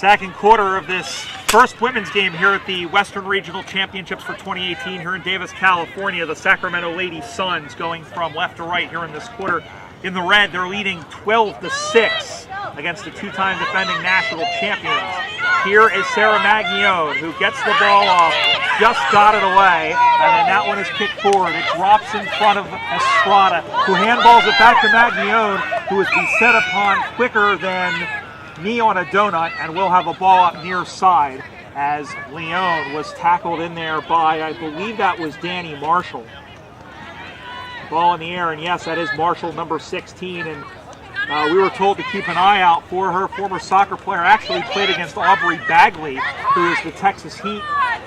Second quarter of this first women's game here at the Western Regional Championships for 2018 here in Davis, California. The Sacramento Lady Suns going from left to right here in this quarter. In the red, they're leading 12-6 against the two-time defending national champions. Here is Sarah Maglione, who gets the ball off, just got it away, and then that one is kicked forward. It drops in front of Estrada, who handballs it back to Maglione, who is beset upon quicker than knee on a donut, and will have a ball up near side as Leone was tackled in there by, I believe that was Danny Marshall. Ball in the air, and yes, that is Marshall, number 16, and we were told to keep an eye out for her. Former soccer player, actually played against Aubrey Bagley, who is the Texas Heat,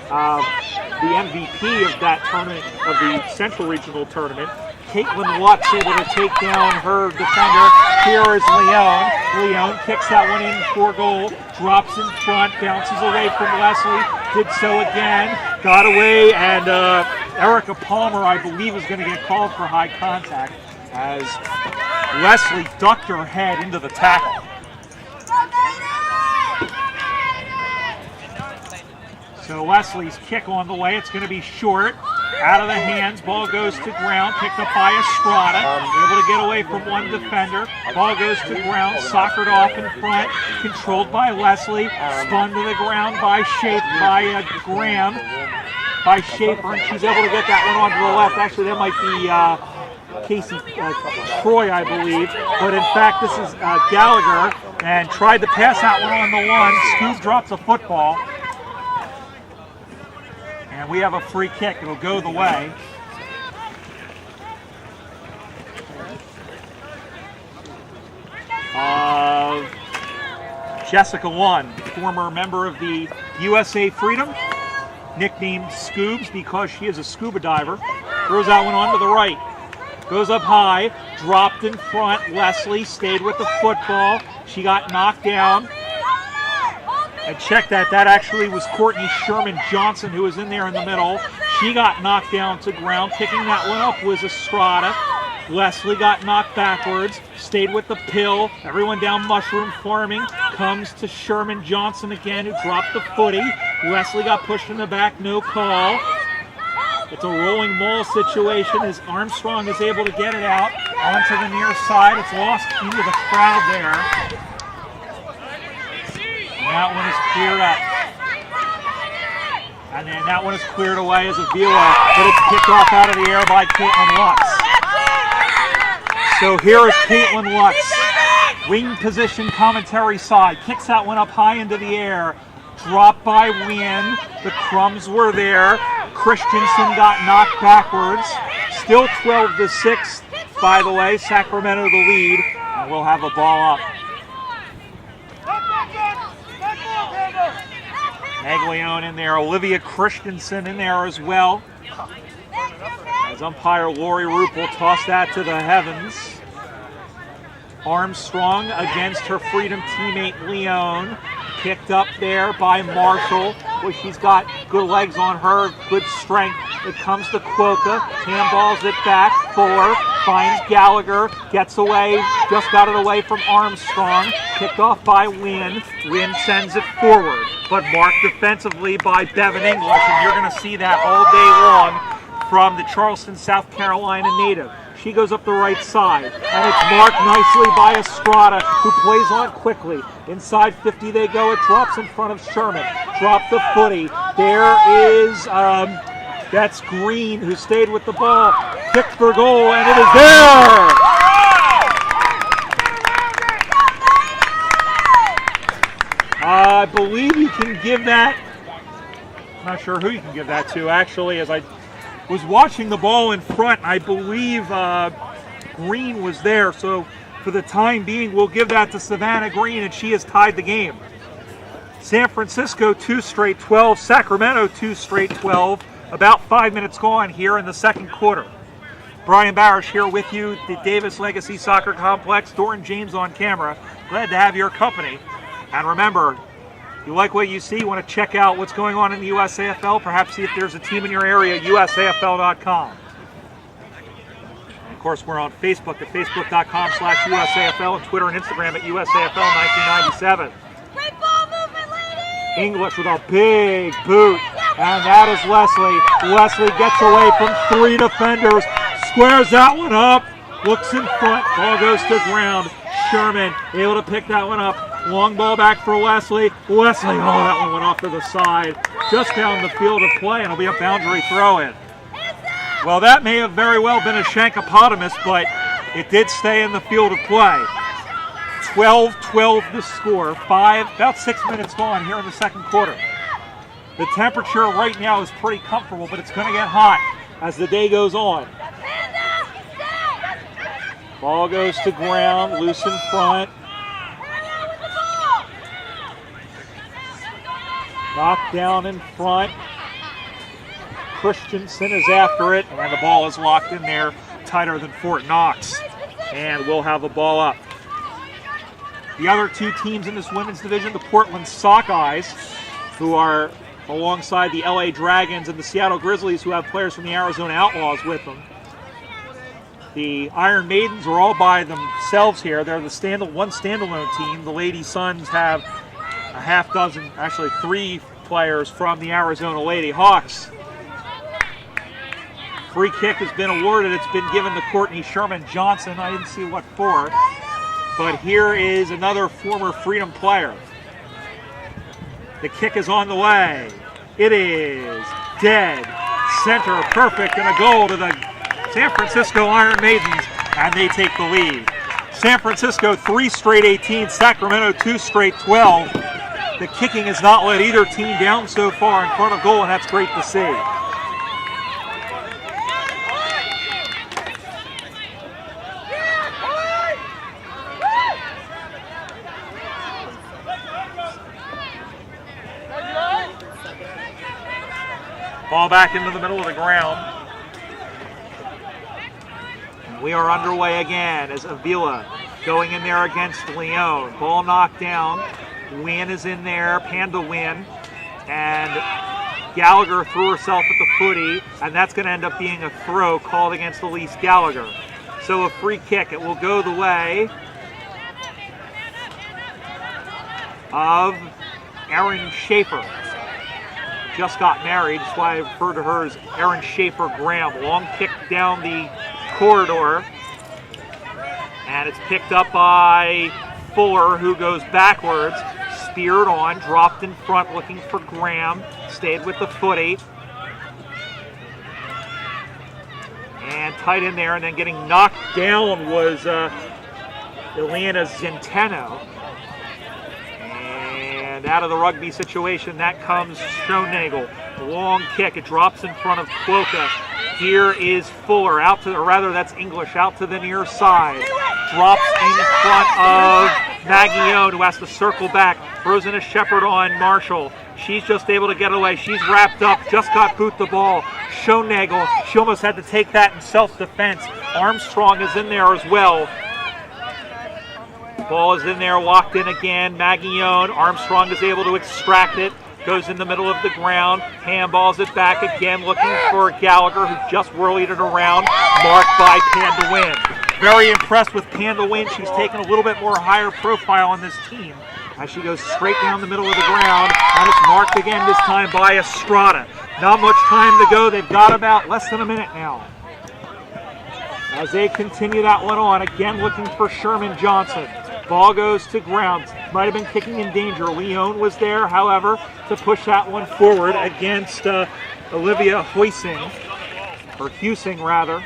the MVP of that tournament, of the Central Regional Tournament. Caitlin Lutz able to take down her defender. Here is Leone. Leone kicks that one in for goal, drops in front, bounces away from Leslie, did so again, got away, and Erica Palmer, I believe, is going to get called for high contact as Leslie ducked her head into the tackle. So Leslie's kick on the way. It's going to be short, out of the hands. Ball goes to ground, picked up by Estrada. Able to get away from one defender. Ball goes to ground, soccered off in front, controlled by Leslie. Spun to the ground by Graham. By Schaefer, and she's able to get that one onto the left. Actually, that might be Casey Troy, I believe. But in fact, this is Gallagher, and tried to pass that one on the one. Scoob drops a football. And we have a free kick. It'll go the way of Jessica Lunn, former member of the USA Freedom, nicknamed Scoobs because she is a scuba diver. Throws that one onto the right. Goes up high, dropped in front. Leslie stayed with the football. She got knocked down. And check that, that actually was Courtney Sherman Johnson who was in there in the middle. She got knocked down to ground. Picking that one up was Estrada. Leslie got knocked backwards, stayed with the pill. Everyone down mushroom farming. Comes to Sherman Johnson again, who dropped the footy. Leslie got pushed in the back, no call. It's a rolling maul situation as Armstrong is able to get it out onto the near side. It's lost into the crowd there. And that one is cleared up. And then that one is cleared away as Avila, but it's kicked off out of the air by Caitlin Lutz. So here is Caitlin Lutz, wing position commentary side, kicks that one up high into the air, dropped by Wynn, the crumbs were there, Christensen got knocked backwards, still 12-6, by the way, Sacramento the lead, and we'll have a ball up. Maglione in there, Olivia Christensen in there as well. As umpire Lori Roop will toss that to the heavens. Armstrong against her Freedom teammate Leone. Picked up there by Marshall. Well, she's got good legs on her, good strength. It comes to Quokka, handballs it back, Fuller, finds Gallagher, gets away, just got it away from Armstrong, picked off by Wynn. Wynn sends it forward, but marked defensively by Bevan English, and you're going to see that all day long from the Charleston, South Carolina native. She goes up the right side, and it's marked nicely by Estrada, who plays on quickly. Inside 50 they go, it drops in front of Sherman. Drop the footy. There is, that's Green, who stayed with the ball. Kicked for goal, and it is there! I believe you can give that, I'm not sure who you can give that to, actually, as I was watching the ball in front. I believe Green was there, so for the time being, we'll give that to Savannah Green, and she has tied the game. San Francisco 2 straight 12, Sacramento 2 straight 12. About 5 minutes gone here in the second quarter. Brian Barish here with you, the Davis Legacy Soccer Complex. Doran James on camera. Glad to have your company. And remember, if you like what you see, you want to check out what's going on in the USAFL, perhaps see if there's a team in your area, usafl.com. Of course, we're on Facebook at facebook.com/USAFL and Twitter and Instagram at USAFL1997. Great ball movement, English with a big boot, and that is Leslie. Leslie gets away from 3 defenders, squares that one up, looks in front, ball goes to ground. Sherman able to pick that one up. Long ball back for Leslie. Leslie, oh, that one went off to the side, just down the field of play, and it'll be a boundary throw-in. Well, that may have very well been a shankopotamus, but it did stay in the field of play. 12-12 the score. About 6 minutes gone here in the second quarter. The temperature right now is pretty comfortable, but it's going to get hot as the day goes on. Ball goes to ground, loose in front. Knocked down in front. Christensen is after it, and the ball is locked in there, tighter than Fort Knox. And we'll have the ball up. The other 2 teams in this women's division, the Portland Sockeyes, who are alongside the LA Dragons, and the Seattle Grizzlies, who have players from the Arizona Outlaws with them. The Iron Maidens are all by themselves here. They're the one standalone team. The Lady Suns have a half dozen, actually 3 players from the Arizona Lady Hawks. Free kick has been awarded. It's been given to Courtney Sherman Johnson. I didn't see what for. But here is another former Freedom player. The kick is on the way. It is dead center, perfect, and a goal to the San Francisco Iron Maidens, and they take the lead. San Francisco 3 straight 18, Sacramento 2 straight 12. The kicking has not let either team down so far in front of goal, and that's great to see. Ball back into the middle of the ground. We are underway again as Avila going in there against Leon. Ball knocked down. Wynn is in there, Panda Wynn. And Gallagher threw herself at the footy, and that's going to end up being a throw called against Elise Gallagher. So a free kick. It will go the way of Erin Schaefer. Just got married, that's why I refer to her as Erin Schaefer Graham. Long kick down the corridor, and it's picked up by Fuller, who goes backwards, speared on, dropped in front looking for Graham, stayed with the footy, and tight in there, and then getting knocked down was Elena Zenteno. And out of the rugby situation, that comes Schoenagel. Long kick, it drops in front of Cloca. Here is Fuller, out to, or rather that's English, out to the near side. Drops in front of Maggione, who has to circle back. Throws in a Shepherd on Marshall. She's just able to get away. She's wrapped up, just got boot the ball. Schoenagel, she almost had to take that in self-defense. Armstrong is in there as well. Ball is in there, locked in again. Maggione, Armstrong is able to extract it. Goes in the middle of the ground, handballs it back again, looking for Gallagher, who just whirled it around, marked by Panda Wynn. Very impressed with Panda Wynn. She's taken a little bit more higher profile on this team as she goes straight down the middle of the ground, and it's marked again this time by Estrada. Not much time to go. They've got about less than a minute now. As they continue that one on, again looking for Sherman Johnson. Ball goes to ground. Might have been kicking in danger. Leon was there, however, to push that one forward against Olivia Huising, or Husing rather.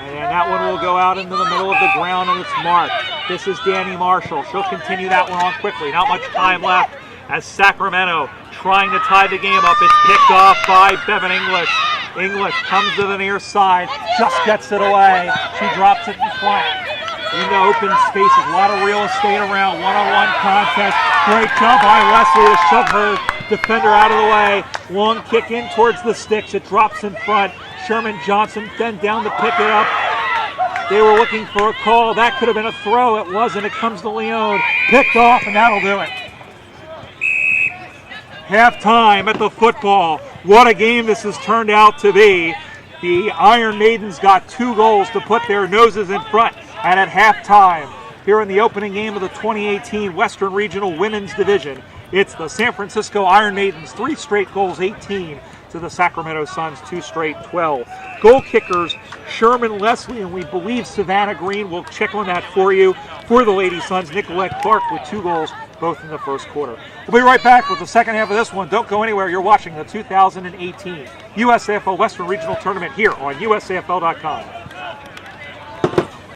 And that one will go out into the middle of the ground, and it's marked. This is Danny Marshall. She'll continue that one on quickly. Not much time left as Sacramento trying to tie the game up. It's picked off by Bevan English. English comes to the near side, just gets it away. She drops it in front. Into open spaces, a lot of real estate around, one-on-one contest. Great job by Leslie to shove her defender out of the way. Long kick in towards the sticks, it drops in front. Sherman Johnson then down to pick it up. They were looking for a call. That could have been a throw. It wasn't. It comes to Leon. Picked off, and that'll do it. Halftime at the football. What a game this has turned out to be. The Iron Maidens got 2 goals to put their noses in front. And at halftime, here in the opening game of the 2018 Western Regional Women's Division, It's the San Francisco Iron Maidens, 3 straight goals, 18, to the Sacramento Suns, 2 straight, 12. Goal kickers, Sherman Leslie, and we believe Savannah Green. We'll check on that for you. For the Lady Suns, Nicolette Clark with 2 goals, both in the first quarter. We'll be right back with the second half of this one. Don't go anywhere. You're watching the 2018 USAFL Western Regional Tournament here on USAFL.com.